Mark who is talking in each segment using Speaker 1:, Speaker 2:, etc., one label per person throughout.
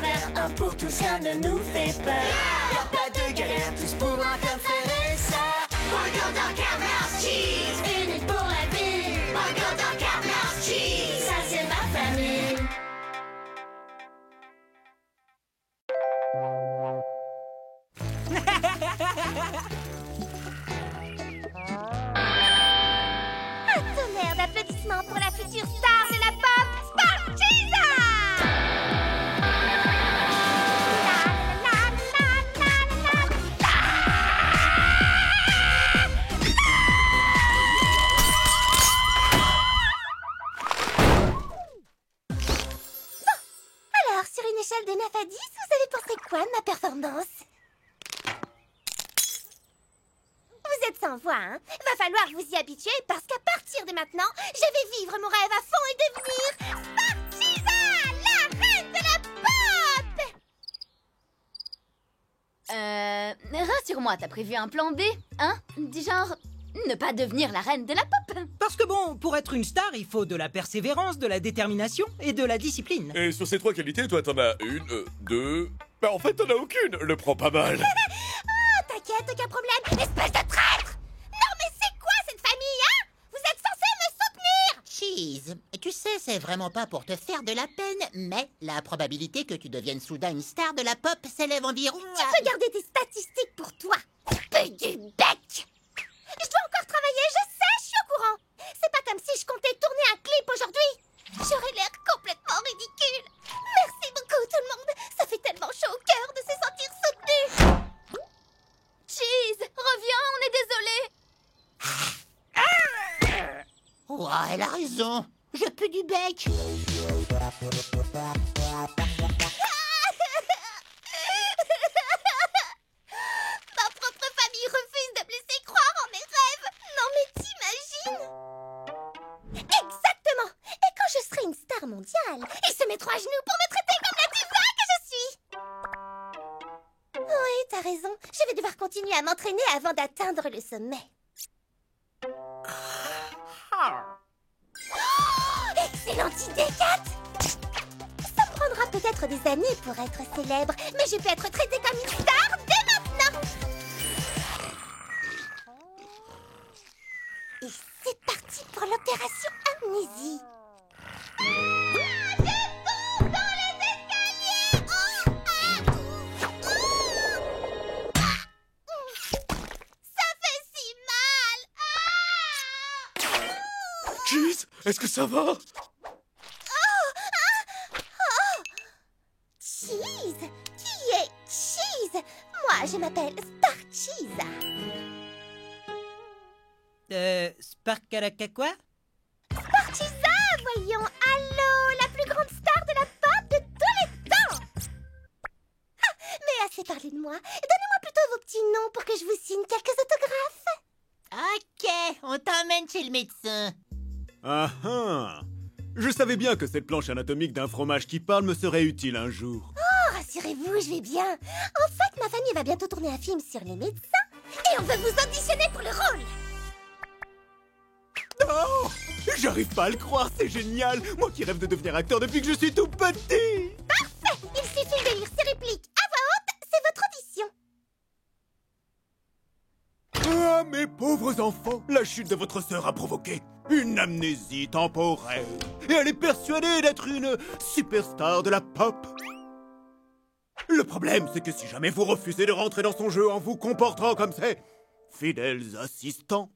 Speaker 1: travers, un pour tous, rien ne nous fait peur. Y'a pas de galère, tous pour un comme frères et sœurs. Burger dans Carnage Cheese, unis pour la vie. Burger dans Carnage Cheese, ça c'est ma famille.
Speaker 2: Un tonnerre d'applaudissements pour la future star de la pop, Spartiza! Alors, sur une échelle de 9 à 10, vous avez pensé quoi de ma performance? Vous êtes sans voix, hein? Va falloir vous y habituer parce qu'à partir de maintenant, je vais vivre mon rêve à fond et devenir Spartiza, la reine de la pop!
Speaker 3: Rassure-moi, t'as prévu un plan B, hein? Du genre, ne pas devenir la reine de la pop.
Speaker 4: Parce que bon, pour être une star, il faut de la persévérance, de la détermination et de la discipline.
Speaker 5: Et sur ces 3 qualités, toi t'en as une, deux... Bah en fait t'en as aucune, le prends pas mal.
Speaker 2: Oh, t'inquiète, aucun problème, espèce de traître! Non mais c'est quoi cette famille, hein? Vous êtes censés me soutenir!
Speaker 6: Cheese, tu sais, c'est vraiment pas pour te faire de la peine, mais la probabilité que tu deviennes soudain une star de la pop s'élève environ
Speaker 2: Tu peux garder tes statistiques pour toi, peu du bec! Je dois encore travailler, je sais, je suis au courant. C'est pas comme si je comptais tourner un clip aujourd'hui. J'aurais l'air complètement ridicule. Merci beaucoup tout le monde. Ça fait tellement chaud au cœur de se sentir soutenu.
Speaker 3: Cheese, reviens, on est désolé.
Speaker 6: Oh, elle a raison. Je pue du bec.
Speaker 2: Ma propre famille refuse de me laisser croire en mes rêves. Non mais t'imagines? Exactement. Et quand je serai une star mondiale, ils se mettront à genoux pour me traiter comme la diva que je suis. Oui, t'as raison. Je vais devoir continuer à m'entraîner avant d'atteindre le sommet. Oh, excellente idée, Kat! Ça me prendra peut-être des années pour être célèbre, mais je peux être traitée comme une star dès maintenant! Et c'est parti pour l'opération Amnésie! Je tombe dans les escaliers! Ça fait si mal!
Speaker 5: Cheese, est-ce que ça va?
Speaker 2: Cheese? Qui est Cheese? Moi, je m'appelle Spartiza.
Speaker 4: Sparkalaka quoi?
Speaker 2: Spartiza, voyons, allô, la plus grande star de la pop de tous les temps. Ah, mais assez parlé de moi. Donnez-moi plutôt vos petits noms pour que je vous signe quelques autographes.
Speaker 6: Ok, on t'emmène chez le médecin.
Speaker 7: Ah ah! Je savais bien que cette planche anatomique d'un fromage qui parle me serait utile un jour.
Speaker 2: Oh, rassurez-vous, je vais bien. En fait, ma famille va bientôt tourner un film sur les médecins et on veut vous auditionner pour le rôle.
Speaker 7: Oh! J'arrive pas à le croire, c'est génial! Moi qui rêve de devenir acteur depuis que je suis tout petit!
Speaker 2: Parfait. Il suffit de lire ces répliques à voix haute, c'est votre audition.
Speaker 7: Ah, mes pauvres enfants! La chute de votre sœur a provoqué une amnésie temporaire. Et elle est persuadée d'être une superstar de la pop. Le problème, c'est que si jamais vous refusez de rentrer dans son jeu en vous comportant comme ses fidèles assistants,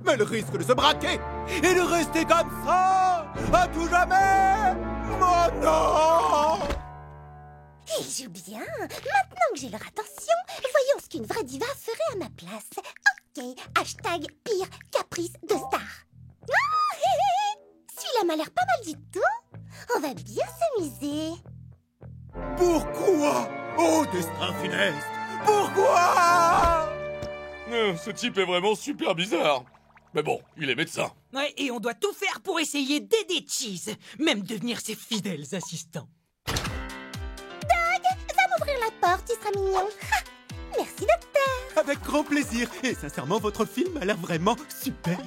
Speaker 7: elle risque de se braquer et de rester comme ça à tout jamais! Oh non!
Speaker 2: Il joue bien. Maintenant que j'ai leur attention, voyons ce qu'une vraie diva ferait à ma place. Ok, hashtag pire caprice de star. Ah, hé, hé. Celui-là m'a l'air pas mal du tout. On va bien s'amuser.
Speaker 7: Pourquoi? Oh, destin funeste! Pourquoi?
Speaker 5: Ce type est vraiment super bizarre. Mais bon, il est médecin.
Speaker 4: Ouais, et on doit tout faire pour essayer d'aider Cheese, même devenir ses fidèles assistants.
Speaker 2: Va m'ouvrir la porte, il sera mignon. Ha, merci, docteur.
Speaker 7: Avec grand plaisir. Et sincèrement, votre film a l'air vraiment super.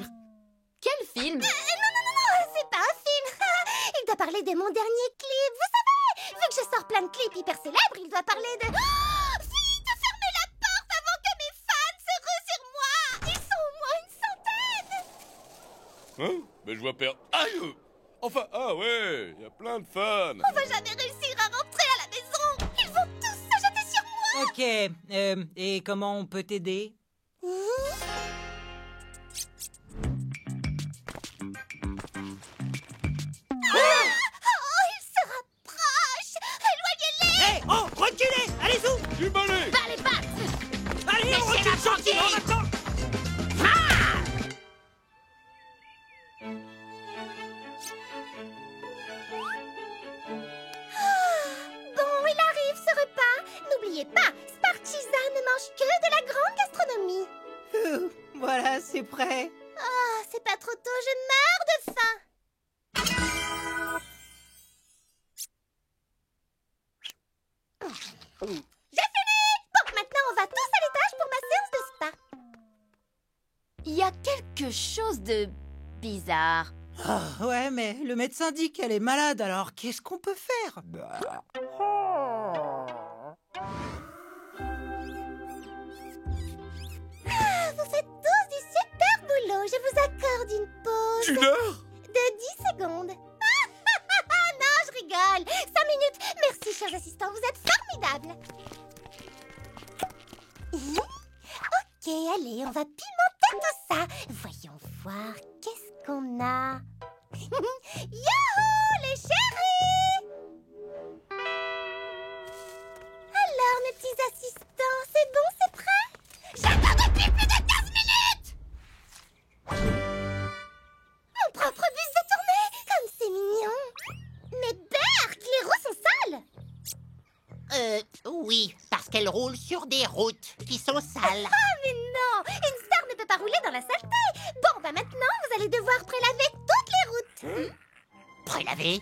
Speaker 3: Quel film?
Speaker 2: Non, c'est pas un film. Il doit parler de mon dernier clip. Vous savez, vu que je sors plein de clips hyper célèbres, il doit parler de... Oh, vite, fermez la porte avant que mes fans se ruent sur moi. Ils sont au moins une centaine.
Speaker 5: Hein? Mais je vois perdre. Aïe! Enfin, ah ouais, il y a plein de fans.
Speaker 2: On va jamais réussir à rentrer à la maison. Ils vont tous se jeter sur moi.
Speaker 4: Ok, et comment on peut t'aider?
Speaker 2: Oh, ils se rapprochent. Éloignez-les.
Speaker 4: Hé, oh, reculez! Allez-y!
Speaker 5: Du balai!
Speaker 3: Par les pattes!
Speaker 4: Allez, on recule tranquille, on attend!
Speaker 2: Bon, il arrive ce repas. N'oubliez pas, Spartiza ne mange que de la grande gastronomie.
Speaker 4: Voilà, c'est prêt.
Speaker 2: Oh, c'est pas trop tôt, je meurs de faim. J'ai fini. Bon, maintenant on va tous à l'étage pour ma séance de spa.
Speaker 3: Il y a quelque chose de bizarre.
Speaker 4: Ah, ouais, mais le médecin dit qu'elle est malade, alors qu'est-ce qu'on peut faire?
Speaker 2: Ah, vous faites tous du super boulot. Je vous accorde une pause
Speaker 5: Une heure?
Speaker 2: de 10 secondes. Non, je rigole. 5 minutes. Merci, chers assistants, vous êtes formidables. Ok, allez, on va pimenter tout ça. Voyons voir, qu'est-ce qu'on a? Youhou, les chéris! Alors, mes petits assistants, c'est bon, c'est prêt? J'attends depuis plus de 15 minutes! Mon propre bus de tournée, comme c'est mignon. Mais Berk, les roues sont sales.
Speaker 6: Oui, parce qu'elle roule sur des routes qui sont sales.
Speaker 2: Ah, mais non, une star ne peut pas rouler dans la saleté. Bon, bah maintenant, vous allez devoir prélaver toutes les routes.
Speaker 6: Prélaver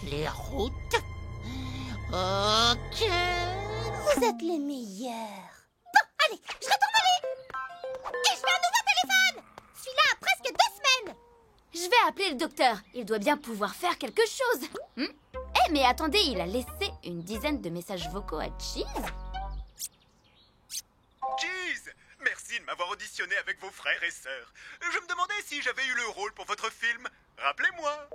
Speaker 6: les routes. Ok.
Speaker 2: Vous êtes les meilleurs. Bon, allez, je retourne au lit. Et je fais un nouveau téléphone. Celui-là a presque 2 semaines.
Speaker 3: Je vais appeler le docteur. Il doit bien pouvoir faire quelque chose. Eh, mais attendez, il a laissé une dizaine de messages vocaux à Cheese.
Speaker 8: Cheese, merci de m'avoir auditionné avec vos frères et sœurs. Je me demandais si j'avais eu le rôle pour votre film. Rappelez-moi.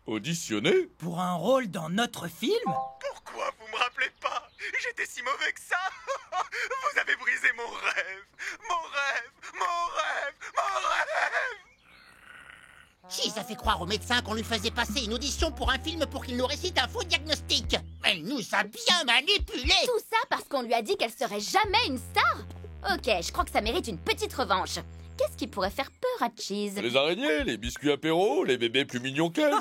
Speaker 5: Auditionné?
Speaker 4: Pour un rôle dans notre film?
Speaker 8: Pourquoi vous me rappelez pas? J'étais si mauvais que ça. Vous avez brisé mon rêve. Mon rêve, mon rêve, mon rêve.
Speaker 6: Cheese a fait croire au médecin qu'on lui faisait passer une audition pour un film pour qu'il nous récite un faux diagnostic. Elle nous a bien manipulés.
Speaker 3: Tout ça parce qu'on lui a dit qu'elle serait jamais une star? Ok, je crois que ça mérite une petite revanche. Qu'est-ce qui pourrait faire peur à Cheese?
Speaker 5: Les araignées, les biscuits apéro, les bébés plus mignons qu'elle.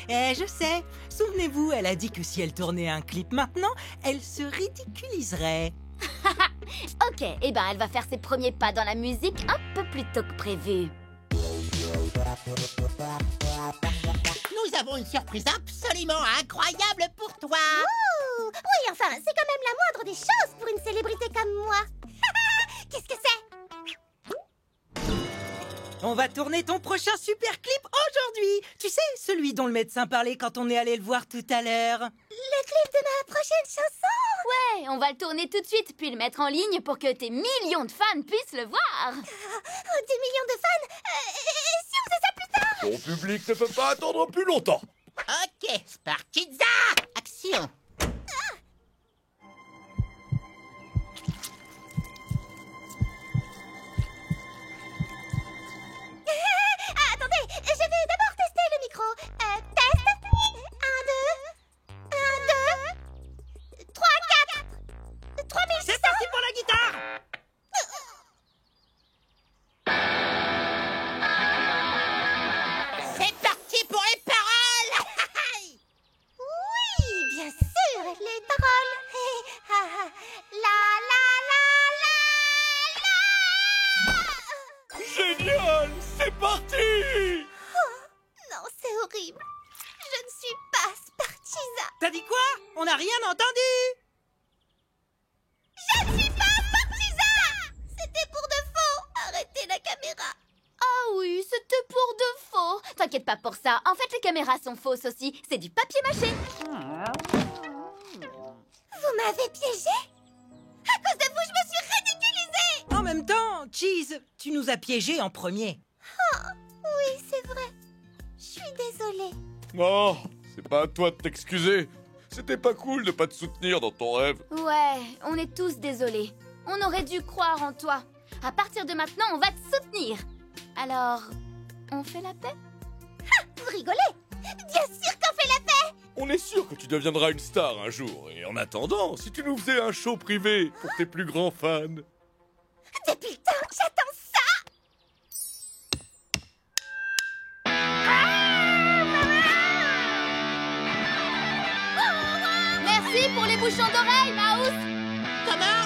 Speaker 4: Eh, je sais. Souvenez-vous, elle a dit que si elle tournait un clip maintenant, elle se ridiculiserait.
Speaker 3: Ok, eh ben elle va faire ses premiers pas dans la musique un peu plus tôt que prévu.
Speaker 6: Nous avons une surprise absolument incroyable pour toi.
Speaker 2: Ouh, oui, enfin, c'est quand même la moindre des choses pour une célébrité comme moi. Qu'est-ce que c'est?
Speaker 4: On va tourner ton prochain super clip aujourd'hui. Tu sais, celui dont le médecin parlait quand on est allé le voir tout à l'heure.
Speaker 2: Le clip de ma prochaine chanson.
Speaker 3: Ouais, on va le tourner tout de suite, puis le mettre en ligne pour que tes millions de fans puissent le voir.
Speaker 2: Oh, 2 millions de fans. Et si on faisait ça plus tard?
Speaker 5: Ton public ne peut pas attendre plus longtemps.
Speaker 6: Ok, Spartiza, action.
Speaker 2: Attendez, je vais d'abord tester le micro. Test. 1, 2, 1, 2, 3, 4. 3600.
Speaker 4: C'est parti pour la guitare.
Speaker 6: C'est parti pour les paroles.
Speaker 2: Oui, bien sûr, les paroles. La la la la la.
Speaker 5: Génial! C'est parti!
Speaker 2: Non, c'est horrible. Je ne suis pas Spartiza.
Speaker 4: T'as dit quoi? On n'a rien entendu.
Speaker 2: Je ne suis pas Spartiza. C'était pour de faux. Arrêtez la caméra.
Speaker 3: Ah oui, c'était pour de faux. T'inquiète pas. pas pour ça. En fait, les caméras sont fausses aussi. C'est du papier mâché.
Speaker 2: Vous m'avez piégé? À cause de vous, je me suis ridiculisée!
Speaker 4: En même temps, Cheese, tu nous as piégés en premier.
Speaker 2: Oui, c'est vrai. Je suis désolée.
Speaker 5: Oh, c'est pas à toi de t'excuser. C'était pas cool de pas te soutenir dans ton rêve.
Speaker 3: Ouais, on est tous désolés. On aurait dû croire en toi. À partir de maintenant, on va te soutenir. Alors, on fait la paix?
Speaker 2: Vous rigolez? Bien sûr qu'on fait la paix!
Speaker 5: On est sûr que tu deviendras une star un jour. Et en attendant, si tu nous faisais un show privé pour tes plus grands fans.
Speaker 2: Depuis le temps que j'attends ça!
Speaker 3: Merci pour les bouchons d'oreilles, Mouse!
Speaker 6: Comment?